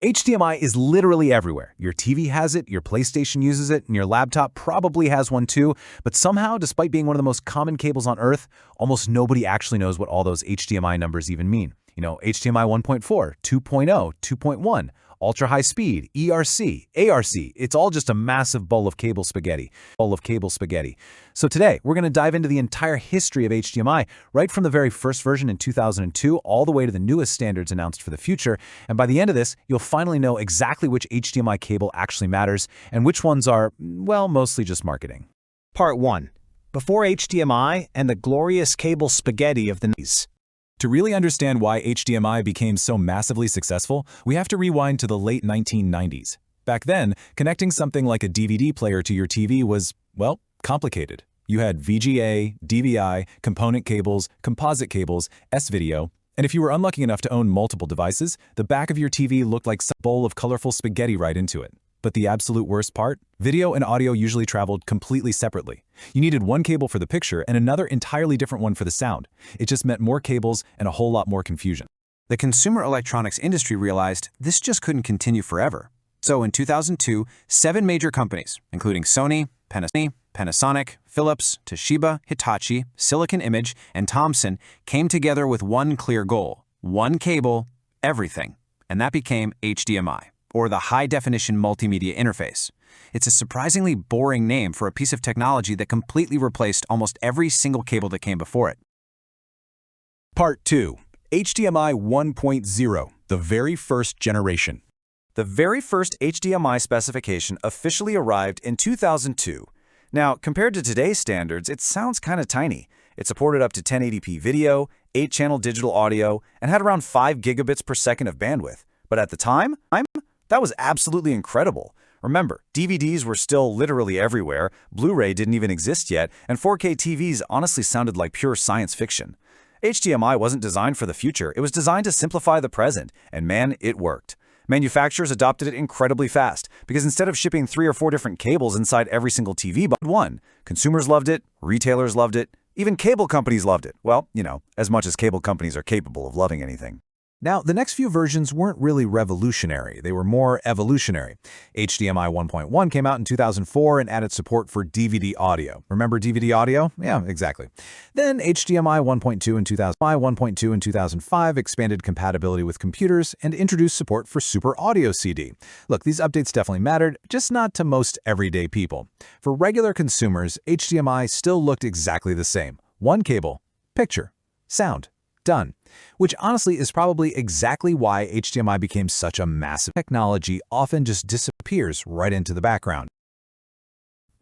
HDMI is literally everywhere. Your TV has it, your PlayStation uses it, and your laptop probably has one too, but somehow, despite being one of the most common cables on Earth, almost nobody actually knows what all those HDMI numbers even mean. HDMI 1.4, 2.0, 2.1, ultra-high speed, eARC, eARC. It's all just a massive bowl of cable spaghetti. So today, we're going to dive into the entire history of HDMI, right from the very first version in 2002 all the way to the newest standards announced for the future. And by the end of this, you'll finally know exactly which HDMI cable actually matters and which ones are, well, mostly just marketing. Part 1. Before HDMI and the glorious cable spaghetti of the 90s. To really understand why HDMI became so massively successful, we have to rewind to the late 1990s. Back then, connecting something like a DVD player to your TV was, well, complicated. You had VGA, DVI, component cables, composite cables, S-video, and if you were unlucky enough to own multiple devices, the back of your TV looked like a bowl of colorful spaghetti right into it. But the absolute worst part? Video and audio usually traveled completely separately. You needed one cable for the picture and another entirely different one for the sound. It just meant more cables and a whole lot more confusion. The consumer electronics industry realized this just couldn't continue forever. So in 2002, 7 major companies, including Sony, Panasonic, Philips, Toshiba, Hitachi, Silicon Image, and Thomson, came together with one clear goal: one cable, everything. And that became HDMI, or the High-Definition Multimedia Interface. It's a surprisingly boring name for a piece of technology that completely replaced almost every single cable that came before it. Part 2. HDMI 1.0, the very first generation. The very first HDMI specification officially arrived in 2002. Now, compared to today's standards, it sounds kind of tiny. It supported up to 1080p video, 8-channel digital audio, and had around 5 gigabits per second of bandwidth. But at the time, that was absolutely incredible. Remember, DVDs were still literally everywhere, Blu-ray didn't even exist yet, and 4K TVs honestly sounded like pure science fiction. HDMI wasn't designed for the future, it was designed to simplify the present, and man, it worked. Manufacturers adopted it incredibly fast, because instead of shipping 3 or 4 different cables inside every single TV but one, consumers loved it, retailers loved it, even cable companies loved it. Well, as much as cable companies are capable of loving anything. Now, the next few versions weren't really revolutionary, they were more evolutionary. HDMI 1.1 came out in 2004 and added support for DVD audio. Remember DVD audio? Yeah, exactly. Then HDMI 1.2 in 2005 expanded compatibility with computers and introduced support for Super Audio CD. Look, these updates definitely mattered, just not to most everyday people. For regular consumers, HDMI still looked exactly the same. One cable, picture, sound, done. Which honestly is probably exactly why HDMI became such a massive technology often just disappears right into the background.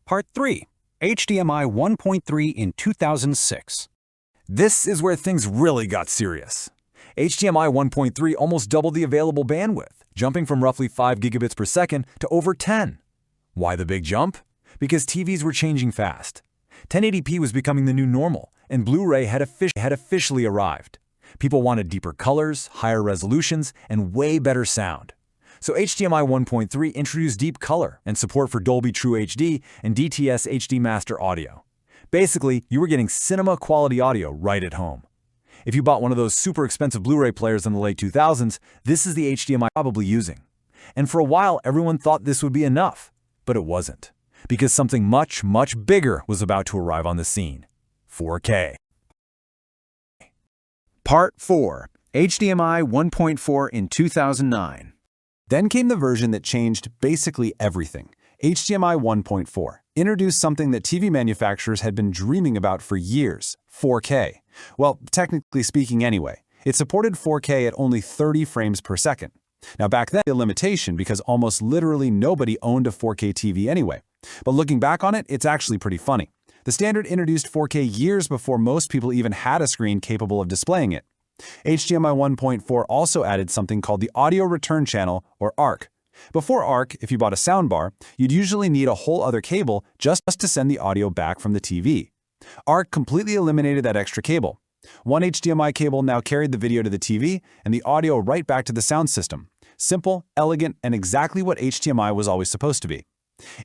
Part 3. HDMI 1.3 in 2006. This is where things really got serious. HDMI 1.3 almost doubled the available bandwidth, jumping from roughly 5 gigabits per second to over 10. Why the big jump? Because TVs were changing fast. 1080p was becoming the new normal, and Blu-ray had officially arrived. People wanted deeper colors, higher resolutions, and way better sound. So HDMI 1.3 introduced deep color and support for Dolby True HD and DTS HD Master audio. Basically, you were getting cinema-quality audio right at home. If you bought one of those super expensive Blu-ray players in the late 2000s, this is the HDMI you're probably using. And for a while, everyone thought this would be enough. But it wasn't. Because something much, much bigger was about to arrive on the scene. 4K. Part 4. HDMI 1.4 in 2009. Then came the version that changed basically everything. HDMI 1.4 introduced something that TV manufacturers had been dreaming about for years, 4K. Well, technically speaking anyway. It supported 4K at only 30 frames per second. Now back then, a limitation because almost literally nobody owned a 4K TV anyway. But looking back on it, it's actually pretty funny. The standard introduced 4K years before most people even had a screen capable of displaying it. HDMI 1.4 also added something called the Audio Return Channel, or eARC. Before eARC, if you bought a soundbar, you'd usually need a whole other cable just to send the audio back from the TV. eARC completely eliminated that extra cable. One HDMI cable now carried the video to the TV and the audio right back to the sound system. Simple, elegant, and exactly what HDMI was always supposed to be.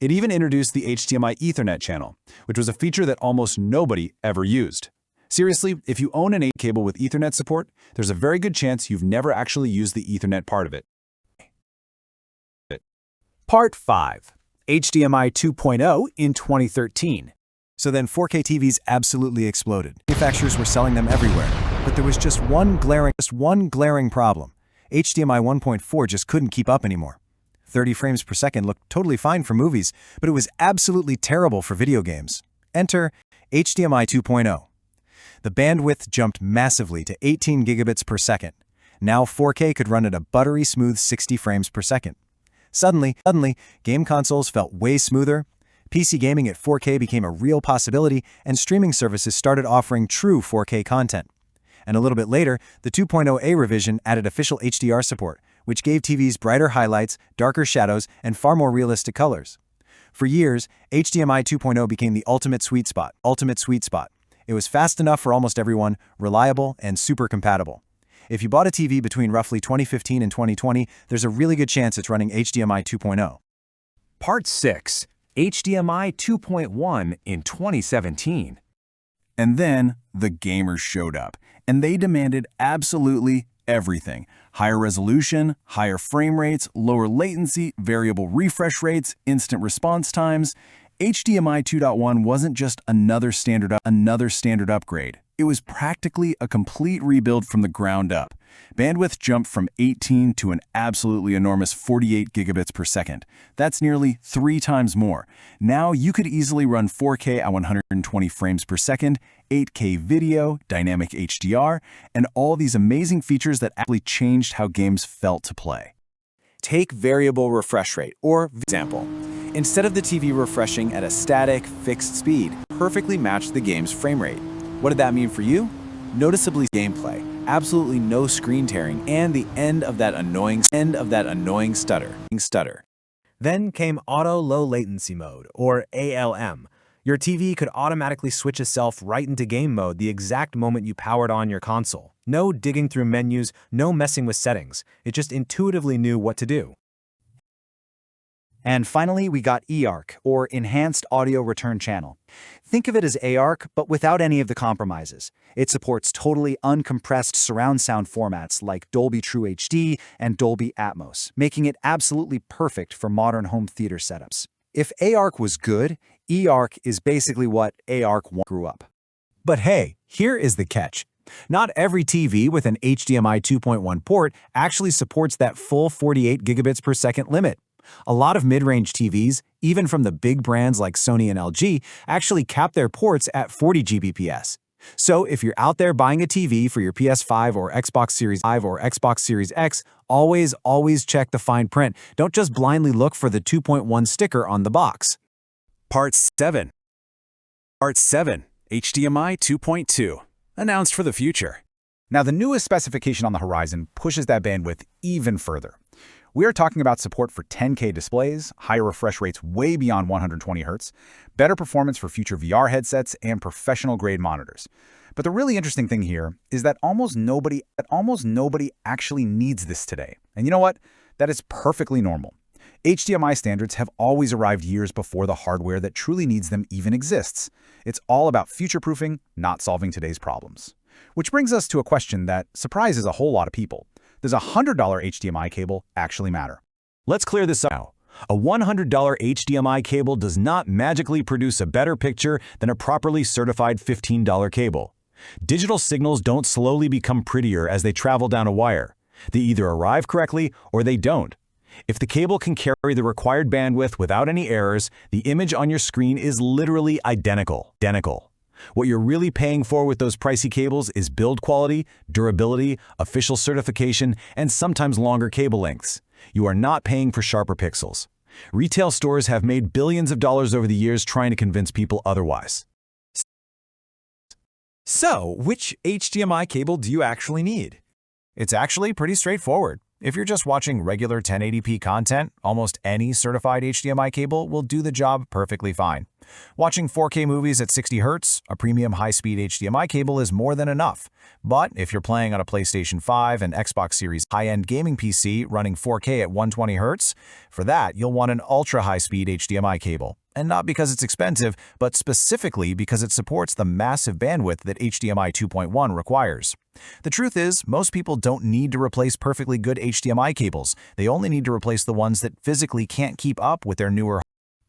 It even introduced the HDMI Ethernet channel, which was a feature that almost nobody ever used. Seriously, if you own an 8 cable with Ethernet support, there's a very good chance you've never actually used the Ethernet part of it. Part 5. HDMI 2.0 in 2013. So then 4K TVs absolutely exploded. Manufacturers were selling them everywhere. But there was just one glaring problem. HDMI 1.4 just couldn't keep up anymore. 30 frames per second looked totally fine for movies, but it was absolutely terrible for video games. Enter HDMI 2.0. The bandwidth jumped massively to 18 gigabits per second. Now 4K could run at a buttery smooth 60 frames per second. Suddenly, game consoles felt way smoother, PC gaming at 4K became a real possibility, and streaming services started offering true 4K content. And a little bit later, the 2.0A revision added official HDR support, which gave TVs brighter highlights, darker shadows, and far more realistic colors. For years, HDMI 2.0 became the ultimate sweet spot. It was fast enough for almost everyone, reliable, and super compatible. If you bought a TV between roughly 2015 and 2020, there's a really good chance it's running HDMI 2.0. Part 6. HDMI 2.1 in 2017. And then the gamers showed up, and they demanded absolutely everything. Higher resolution, higher frame rates, lower latency, variable refresh rates, instant response times. HDMI 2.1 wasn't just another standard upgrade. It was practically a complete rebuild from the ground up. Bandwidth jumped from 18 to an absolutely enormous 48 gigabits per second. That's nearly 3 times more. Now you could easily run 4K at 120 frames per second, 8K video, dynamic HDR, and all these amazing features that actually changed how games felt to play. Take variable refresh rate, or example. Instead of the TV refreshing at a static, fixed speed, perfectly matched the game's frame rate. What did that mean for you? Noticeably gameplay, absolutely no screen tearing, and the end of that annoying stutter. Then came Auto Low Latency Mode, or ALM. Your TV could automatically switch itself right into game mode the exact moment you powered on your console. No digging through menus, no messing with settings. It just intuitively knew what to do. And finally, we got eARC, or Enhanced Audio Return Channel. Think of it as eARC, but without any of the compromises. It supports totally uncompressed surround sound formats like Dolby True HD and Dolby Atmos, making it absolutely perfect for modern home theater setups. If eARC was good, eARC is basically what eARC grew up. But hey, here is the catch. Not every TV with an HDMI 2.1 port actually supports that full 48 gigabits per second limit. A lot of mid-range TVs, even from the big brands like Sony and LG, actually cap their ports at 40 Gbps. So if you're out there buying a TV for your PS5 or Xbox Series X, always check the fine print. Don't just blindly look for the 2.1 sticker on the box. Part 7. HDMI 2.2. Announced for the future. Now, the newest specification on the horizon pushes that bandwidth even further. We are talking about support for 10K displays, higher refresh rates way beyond 120 Hz, better performance for future VR headsets, and professional-grade monitors. But the really interesting thing here is that almost nobody actually needs this today. And you know what? That is perfectly normal. HDMI standards have always arrived years before the hardware that truly needs them even exists. It's all about future-proofing, not solving today's problems. Which brings us to a question that surprises a whole lot of people. Does a $100 HDMI cable actually matter? Let's clear this up now. A $100 HDMI cable does not magically produce a better picture than a properly certified $15 cable. Digital signals don't slowly become prettier as they travel down a wire. They either arrive correctly or they don't. If the cable can carry the required bandwidth without any errors, the image on your screen is literally identical. What you're really paying for with those pricey cables is build quality, durability, official certification, and sometimes longer cable lengths. You are not paying for sharper pixels. Retail stores have made billions of dollars over the years trying to convince people otherwise. So, which HDMI cable do you actually need? It's actually pretty straightforward. If you're just watching regular 1080p content, almost any certified HDMI cable will do the job perfectly fine. Watching 4K movies at 60 Hz, a premium high-speed HDMI cable is more than enough. But if you're playing on a PlayStation 5 and Xbox Series high-end gaming PC running 4K at 120 Hz, for that you'll want an ultra-high-speed HDMI cable. and not because it's expensive, but specifically because it supports the massive bandwidth that HDMI 2.1 requires. The truth is, most people don't need to replace perfectly good HDMI cables. They only need to replace the ones that physically can't keep up with their newer.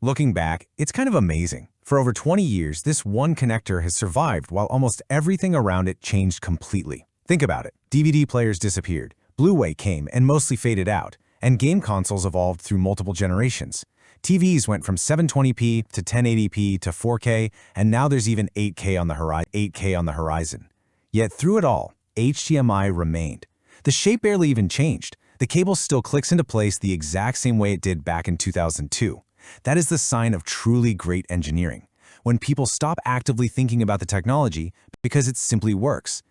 Looking back, it's kind of amazing. For over 20 years, this one connector has survived while almost everything around it changed completely. Think about it. DVD players disappeared, Blu-ray came and mostly faded out, and game consoles evolved through multiple generations. TVs went from 720p to 1080p to 4K, and now there's even 8K on the horizon. Yet through it all, HDMI remained. The shape barely even changed. The cable still clicks into place the exact same way it did back in 2002. That is the sign of truly great engineering. When people stop actively thinking about the technology because it simply works.